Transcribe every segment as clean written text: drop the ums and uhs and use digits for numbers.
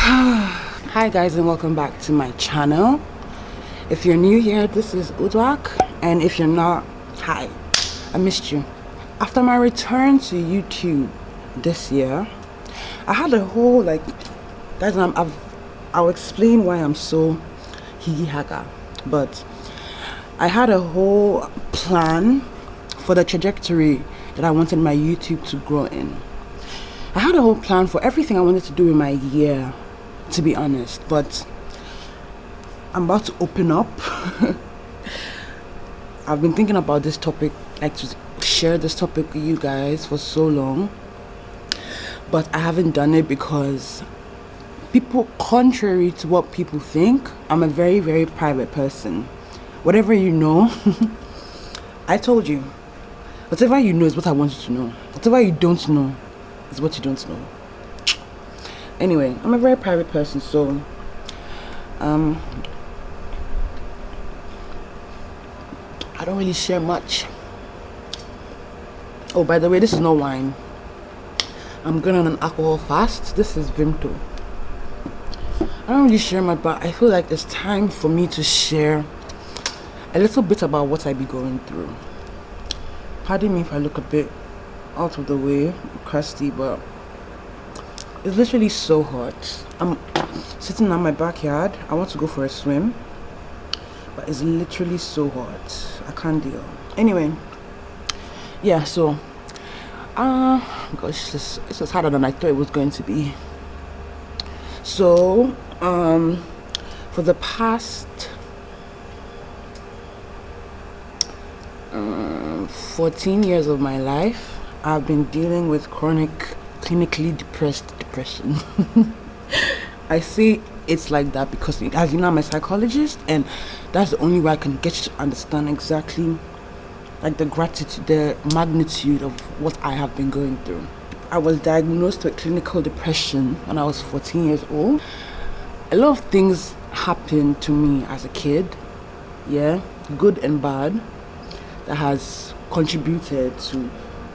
Hi guys, and welcome back to my channel. If you're new here, this is Udwak, and if you're not, hi, I missed you. After my return to YouTube this year, I had a whole guys, I'll explain why I'm so hee haga, but I had a whole plan for the trajectory that I wanted my YouTube to grow in. I had a whole plan for everything I wanted to do in my year, to be honest, but I'm about to open up. I've been thinking about this topic, to share this topic with you guys for so long, but I haven't done it because people, contrary to what people think, I'm a very, very private person. Whatever you know, I told you. Whatever you know is what I want you to know. Whatever you don't know is what you don't know. Anyway, I'm a very private person, so I don't really share much. Oh, by the way, this is no wine. I'm going on an alcohol fast. This is Vimto. I don't really share much, but I feel like it's time for me to share a little bit about what I be going through. Pardon me if I look a bit out of the way, crusty, but it's literally so hot. I'm sitting in my backyard. I want to go for a swim, but it's literally so hot. I can't deal. Anyway, yeah, so gosh, this was harder than I thought it was going to be. So for the past 14 years of my life, I've been dealing with chronic, clinically depressed depression. I say it's like that because, as you know, I'm a psychologist, and that's the only way I can get you to understand exactly the magnitude of what I have been going through. I was diagnosed with clinical depression when I was 14 years old. A lot of things happened to me as a kid, yeah, good and bad, that has contributed to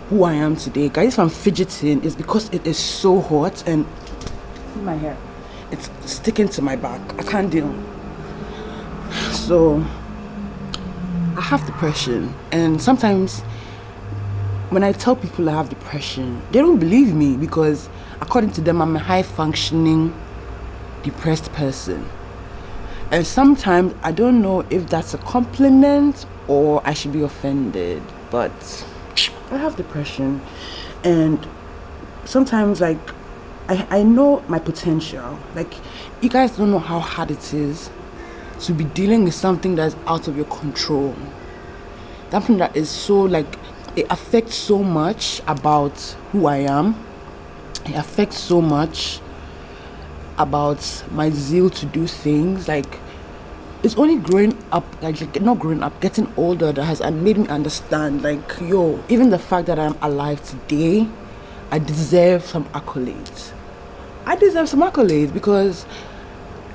who I am today. Guys, if I'm fidgeting, it's because it is so hot and my hair, it's sticking to my back. I can't deal. So I have depression, and sometimes when I tell people I have depression, they don't believe me because according to them, I'm a high functioning depressed person. And sometimes I don't know if that's a compliment or I should be offended, but I have depression, and sometimes I know my potential. You guys don't know how hard it is to be dealing with something that's out of your control. Something that is so it affects so much about who I am. It affects so much about my zeal to do things. It's only growing up, not growing up, getting older that has made me understand, even the fact that I'm alive today, I deserve some accolades. I deserve some accolades because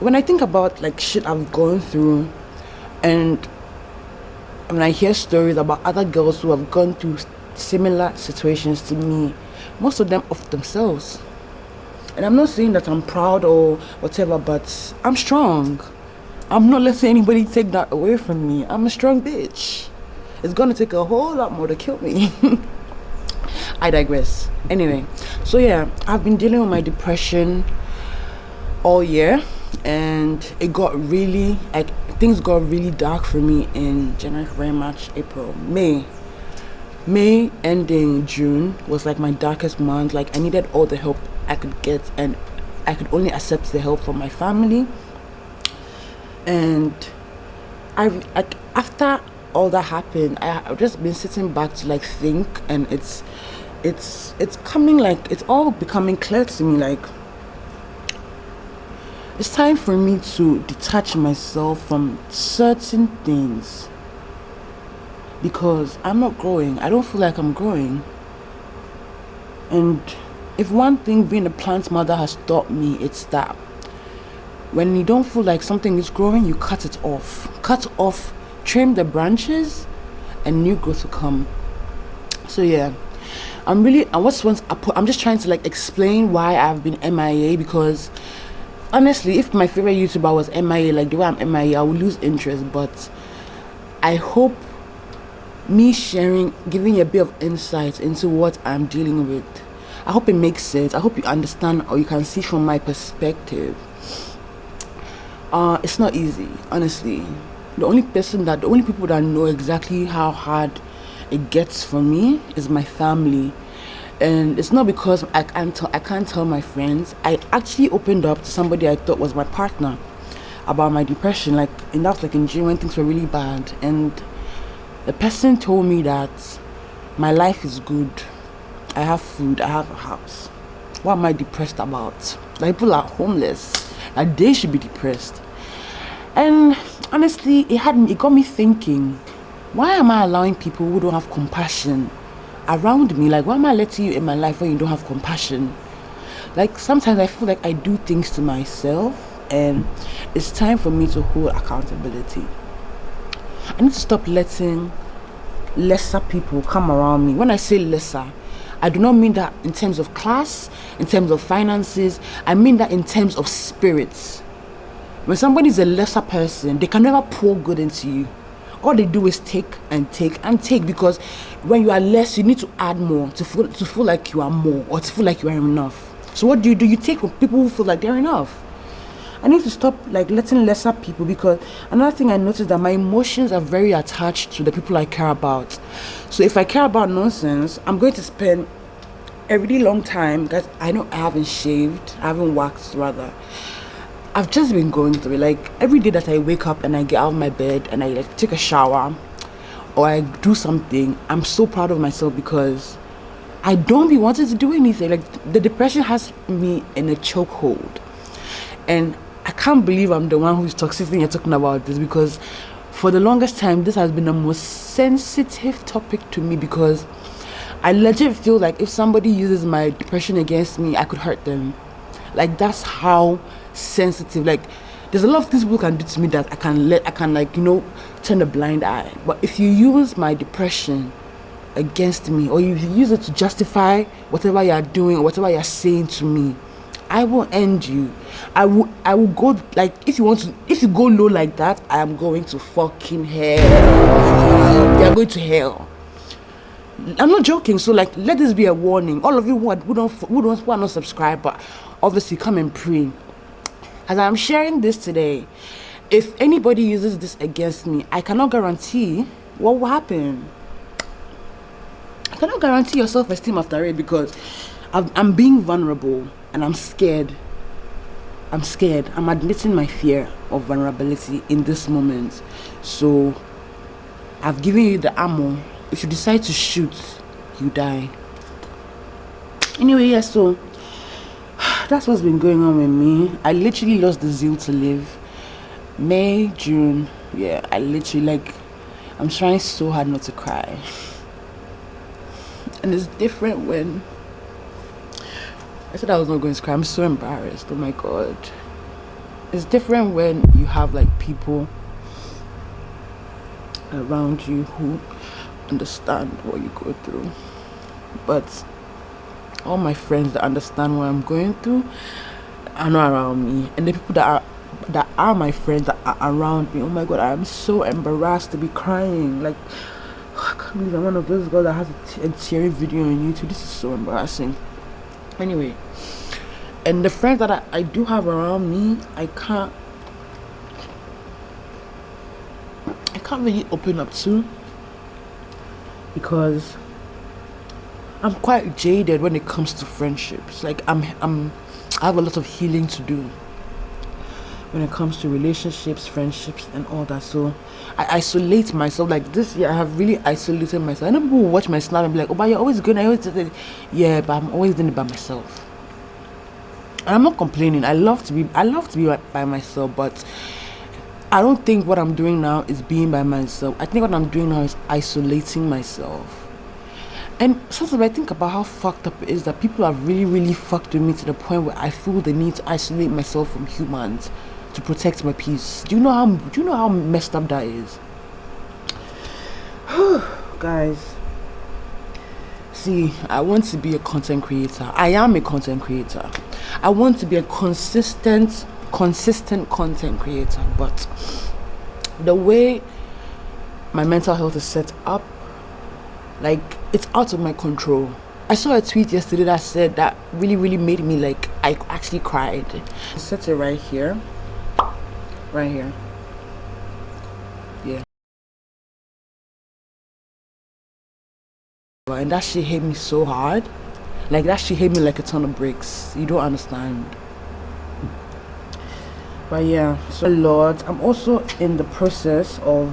when I think about shit I've gone through, and when I hear stories about other girls who have gone through similar situations to me, most of them of themselves. And I'm not saying that I'm proud or whatever, but I'm strong. I'm not letting anybody take that away from me. I'm a strong bitch. It's gonna take a whole lot more to kill me. I digress. Anyway, so yeah, I've been dealing with my depression all year, and it got really, things got really dark for me in January, February, March, April, May. May ending June was my darkest month. I needed all the help I could get, and I could only accept the help from my family. And after all that happened, I've just been sitting back to think, and it's coming, it's all becoming clear to me. It's time for me to detach myself from certain things because I'm not growing. I don't feel like I'm growing. And if one thing being a plant mother has taught me, it's that when you don't feel like something is growing, you cut it off. Cut off, trim the branches, and new growth will come. So yeah, I'm just trying to explain why I've been MIA, because honestly, if my favorite YouTuber was MIA, like the way I'm MIA, I would lose interest. But I hope me sharing, giving a bit of insight into what I'm dealing with, I hope it makes sense. I hope you understand or you can see from my perspective. It's not easy, honestly. The only people that know exactly how hard it gets for me is my family. And it's not because I can't tell my friends. I actually opened up to somebody I thought was my partner about my depression, like, and that's like in June when things were really bad. And the person told me that my life is good. I have food, I have a house. What am I depressed about? Like, people are homeless. Like, they should be depressed. And honestly, it got me thinking, why am I allowing people who don't have compassion around me? Like, why am I letting you in my life when you don't have compassion? Like, sometimes I feel like I do things to myself, and it's time for me to hold accountability. I need to stop letting lesser people come around me. When I say lesser, I do not mean that in terms of class, in terms of finances. I mean that in terms of spirits. When somebody is a lesser person, they can never pour good into you. All they do is take and take and take, because when you are less, you need to add more to feel like you are more, or to feel like you are enough. So what do? You take from people who feel like they're enough. I need to stop like letting lesser people, because another thing I noticed that my emotions are very attached to the people I care about. So if I care about nonsense, I'm going to spend a really long time, because I know I haven't shaved, I haven't waxed rather. I've just been going through it. Like, every day that I wake up and I get out of my bed and I like take a shower or I do something, I'm so proud of myself, because I don't be wanting to do anything. Like, the depression has me in a chokehold. And I can't believe I'm the one who's toxic when you're talking about this, because for the longest time, this has been the most sensitive topic to me, because I legit feel like if somebody uses my depression against me, I could hurt them. Like, that's how sensitive. Like, there's a lot of things people can do to me that I can like, turn a blind eye. But if you use my depression against me, or you use it to justify whatever you're doing or whatever you're saying to me, I will end you. I will go, like, if you go low like that, I am going to fucking hell. You're going to hell. I'm not joking. So, like, let this be a warning. All of you who are not subscribed, but obviously come and pray. As I'm sharing this today, if anybody uses this against me, I cannot guarantee what will happen. I cannot guarantee your self-esteem after it, because I'm being vulnerable and I'm scared. I'm scared. I'm admitting my fear of vulnerability in this moment. So I've given you the ammo. If you decide to shoot, you die. Anyway, yeah, so that's what's been going on with me. I literally lost the zeal to live. May, June, yeah, I literally, like, I'm trying so hard not to cry. And it's different when I said I was not going to cry. I'm so embarrassed. Oh my God. It's different when you have like people around you who understand what you go through. But all my friends that understand what I'm going through are not around me. And the people that are my friends that are around me, oh my God, I am so embarrassed to be crying. Like, I can't believe I'm one of those girls that has a teary video on YouTube. This is so embarrassing. Anyway, and the friends that I do have around me, I can't really open up to, because I'm quite jaded when it comes to friendships. Like, I have a lot of healing to do when it comes to relationships, friendships, and all that. So I isolate myself. Like, this year I have really isolated myself. I know people will watch my snap and be like, oh, but you're always good. Yeah, but I'm always doing it by myself. And I'm not complaining. I love to be by myself, but I don't think what I'm doing now is being by myself. I think what I'm doing now is isolating myself. And sometimes I think about how fucked up it is that people have really, really fucked with me to the point where I feel the need to isolate myself from humans to protect my peace. Do you know how messed up that is? Guys, see, I want to be a content creator. I am a content creator. I want to be a consistent consistent content creator, but the way my mental health is set up, like, it's out of my control. I saw a tweet yesterday that said that really made me, like, I actually cried. I set it right here. Yeah. And that shit hit me so hard. Like, that shit hit me like a ton of bricks. You don't understand. But yeah, so Lord, I'm also in the process of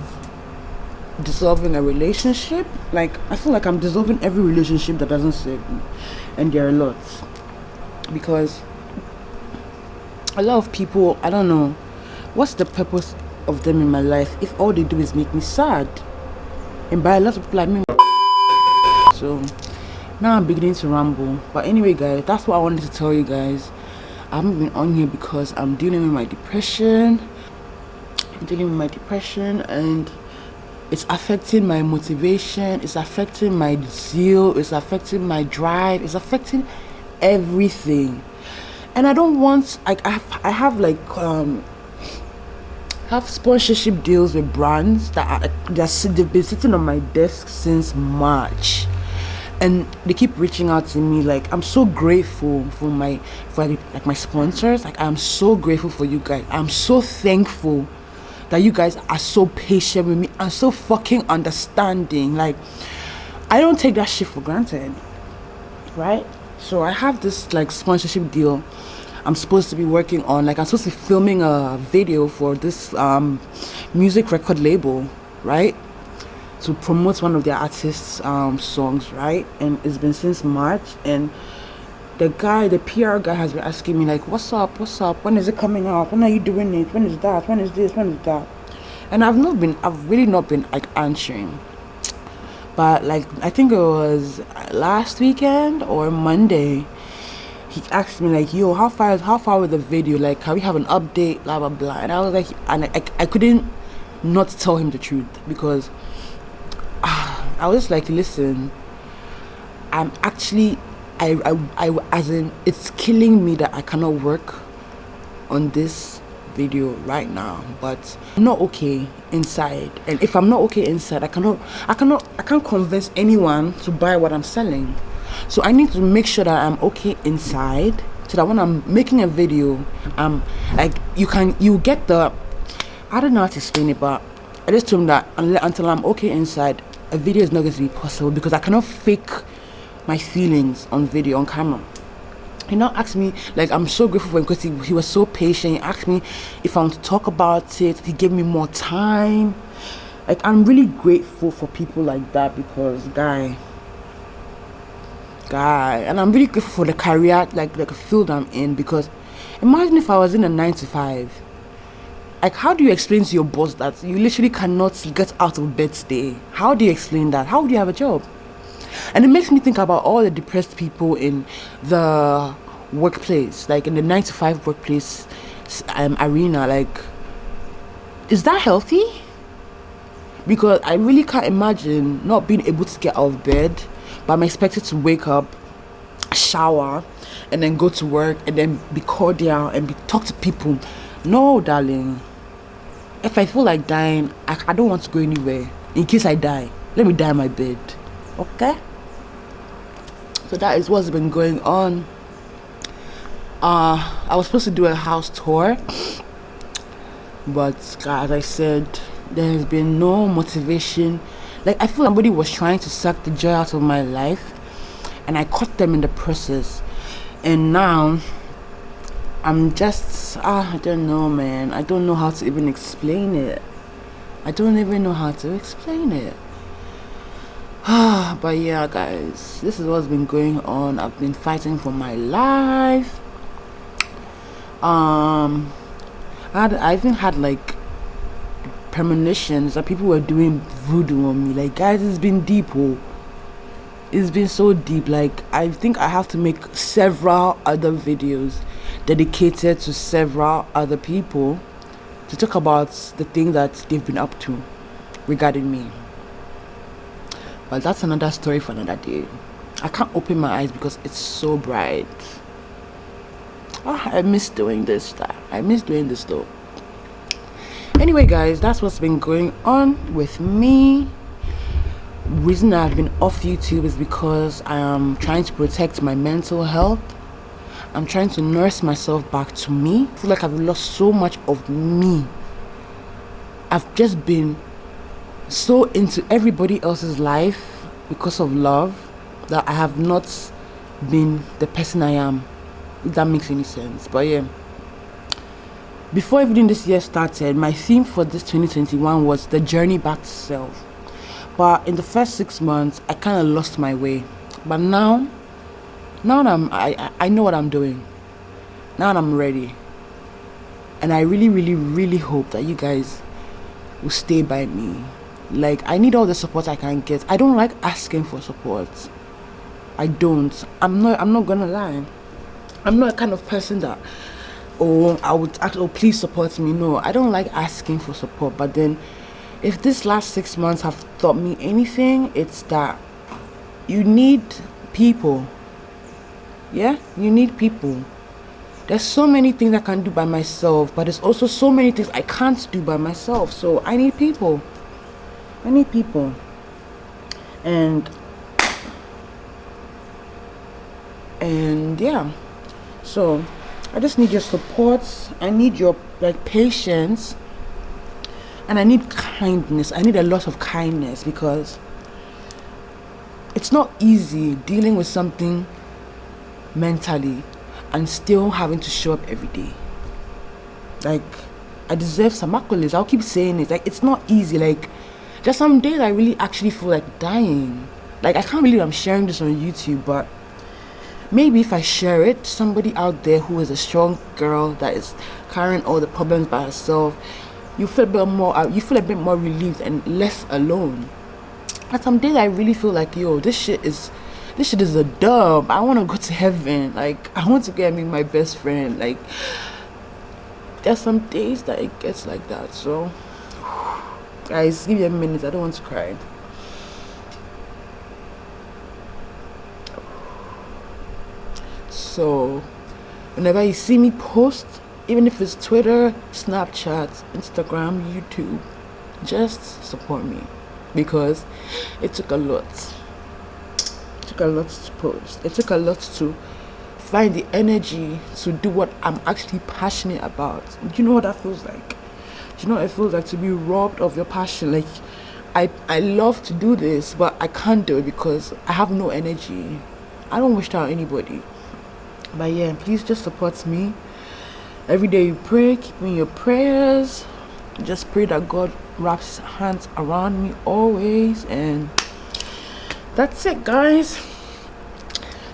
dissolving a relationship. Like, I feel like I'm dissolving every relationship that doesn't serve me, and there are lots, because a lot of people, I don't know what's the purpose of them in my life if all they do is make me sad. And by a lot of people I mean, so now I'm beginning to ramble. But anyway, guys, that's what I wanted to tell you guys. I haven't been on here because I'm dealing with my depression. And it's affecting my motivation, it's affecting my zeal, it's affecting my drive, it's affecting everything. And I don't want, like, I have like have sponsorship deals with brands they've been sitting on my desk since March, and they keep reaching out to me. Like, I'm so grateful for my sponsors. Like, I'm so grateful for you guys. I'm so thankful that you guys are so patient with me and so fucking understanding. Like, I don't take that shit for granted, right? So I have this, like, sponsorship deal I'm supposed to be working on. Like, I'm supposed to be filming a video for this music record label, right, to promote one of their artists' songs, right? And it's been since March, and the PR guy has been asking me, like, what's up, when is it coming out, when are you doing it, when is that, when is this, when is that? And I've really not been, like, answering. But, like, I think it was last weekend or Monday, he asked me, like, yo, how far with the video, like, can we have an update, blah blah blah. And I was like, and I couldn't not tell him the truth, because I was just like, listen, I'm actually, I as in, it's killing me that I cannot work on this video right now, but I'm not okay inside. And if I'm not okay inside, I can't convince anyone to buy what I'm selling. So I need to make sure that I'm okay inside, so that when I'm making a video, like, you get the, I don't know how to explain it, but I just told him that until I'm okay inside, a video is not going to be possible, because I cannot fake my feelings on video, on camera. He now asked me, like, I'm so grateful for him because he was so patient. He asked me if I want to talk about it. He gave me more time. Like, I'm really grateful for people like that, because guy, and I'm really grateful for the career, like the field I'm in, because imagine if I was in a 9-to-5. Like, how do you explain to your boss that you literally cannot get out of bed today? How do you explain that? How do you have a job? And it makes me think about all the depressed people in the workplace, like in the 9-to-5 workplace arena. Like, is that healthy? Because I really can't imagine not being able to get out of bed, but I'm expected to wake up, shower, and then go to work, and then be cordial and talk to people. No, darling. If I feel like dying, I don't want to go anywhere. In case I die, let me die in my bed. Okay? So that is what's been going on. I was supposed to do a house tour, but as I said, there has been no motivation. Like, I feel somebody was trying to suck the joy out of my life, and I caught them in the process. And now I'm just, I don't know, man. I don't know how to even explain it. But yeah, guys, this is what's been going on. I've been fighting for my life. I even had, like, premonitions that people were doing voodoo on me. Like, guys, it's been deep. It's been so deep. Like, I think I have to make several other videos dedicated to several other people to talk about the thing that they've been up to regarding me. But that's another story for another day. I can't open my eyes because it's so bright. I miss doing this stuff. I miss doing this though. Anyway, guys, that's what's been going on with me. Reason I've been off YouTube is because I am trying to protect my mental health. I'm trying to nurse myself back to me. I feel like I've lost so much of me. I've just been so into everybody else's life because of love that I have not been the person I am, if that makes any sense. But yeah, before even this year started, my theme for this 2021 was the journey back to self. But in the first 6 months, I kind of lost my way. But now I know what I'm doing. Now I'm ready. And I really, really, really hope that you guys will stay by me. Like, I need all the support I can get. I don't like asking for support. I don't. I'm not gonna lie. I'm not a kind of person that, I would ask, please support me. No, I don't like asking for support. But then, if this last 6 months have taught me anything, it's that you need people. Yeah, you need people. There's so many things I can do by myself, but there's also so many things I can't do by myself. So I need people. I need people. And yeah. So I just need your support. I need your patience. And I need kindness. I need a lot of kindness, because it's not easy dealing with something mentally and still having to show up every day. Like, I deserve some accolades. I'll keep saying it. Like, it's not easy. Like, there's some days I really actually feel like dying. Like, I can't believe I'm sharing this on YouTube, but maybe if I share it, somebody out there who is a strong girl that is carrying all the problems by herself, you feel a bit more relieved and less alone. And some days I really feel like, yo, this shit is a dub. I want to go to heaven. Like, I want to get me my best friend. Like, there's some days that it gets like that. So, guys, give me a minute. I don't want to cry. So, whenever you see me post, even if it's Twitter, Snapchat, Instagram, YouTube, just support me, because it took a lot. It took a lot to post. It took a lot to find the energy to do what I'm actually passionate about. Do you know what that feels like? Do you know what it feels like to be robbed of your passion? Like, I love to do this, but I can't do it because I have no energy. I don't wish that on anybody. But yeah, please just support me. Every day you pray, keep me in your prayers. Just pray that God wraps his hands around me always. And that's it, guys.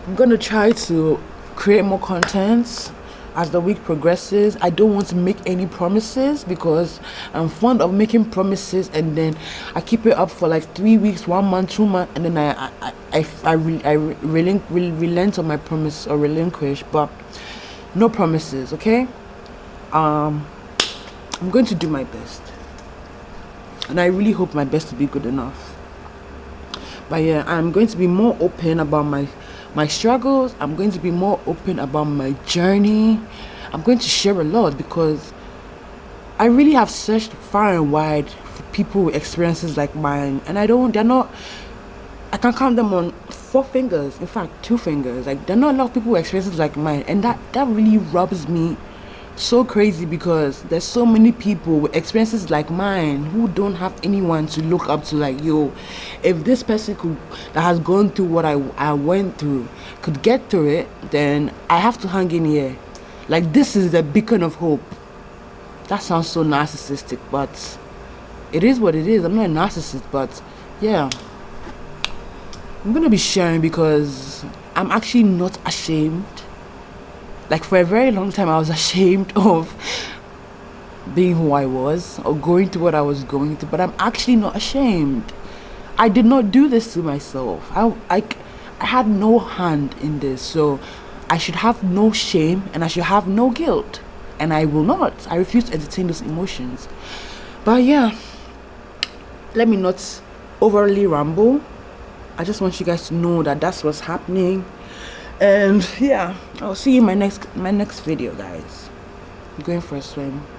I'm gonna try to create more content as the week progresses. I don't want to make any promises, because I'm fond of making promises and then I keep it up for like 3 weeks, 1 month, 2 months, and then I relent on my promise or relinquish. But no promises, okay? I'm going to do my best, and I really hope my best to be good enough. But yeah, I'm going to be more open about my struggles. I'm going to be more open about my journey. I'm going to share a lot, because I really have searched far and wide for people with experiences like mine, and I can count them on 4 fingers, in fact 2 fingers. Like, there are not a lot of people with experiences like mine, and that really rubs me so crazy, because there's so many people with experiences like mine who don't have anyone to look up to. Like, yo, if this person that has gone through what I went through could get through it, then I have to hang in here. Like, this is the beacon of hope. That sounds so narcissistic, but it is what it is. I'm not a narcissist, but yeah, I'm gonna be sharing because I'm actually not ashamed. Like, for a very long time, I was ashamed of being who I was or going through what I was going through, but I'm actually not ashamed. I did not do this to myself. I had no hand in this, so I should have no shame and I should have no guilt, and I will not. I refuse to entertain those emotions. But yeah, let me not overly ramble. I just want you guys to know that that's what's happening. And yeah, I'll see you in my next video, guys. I'm going for a swim.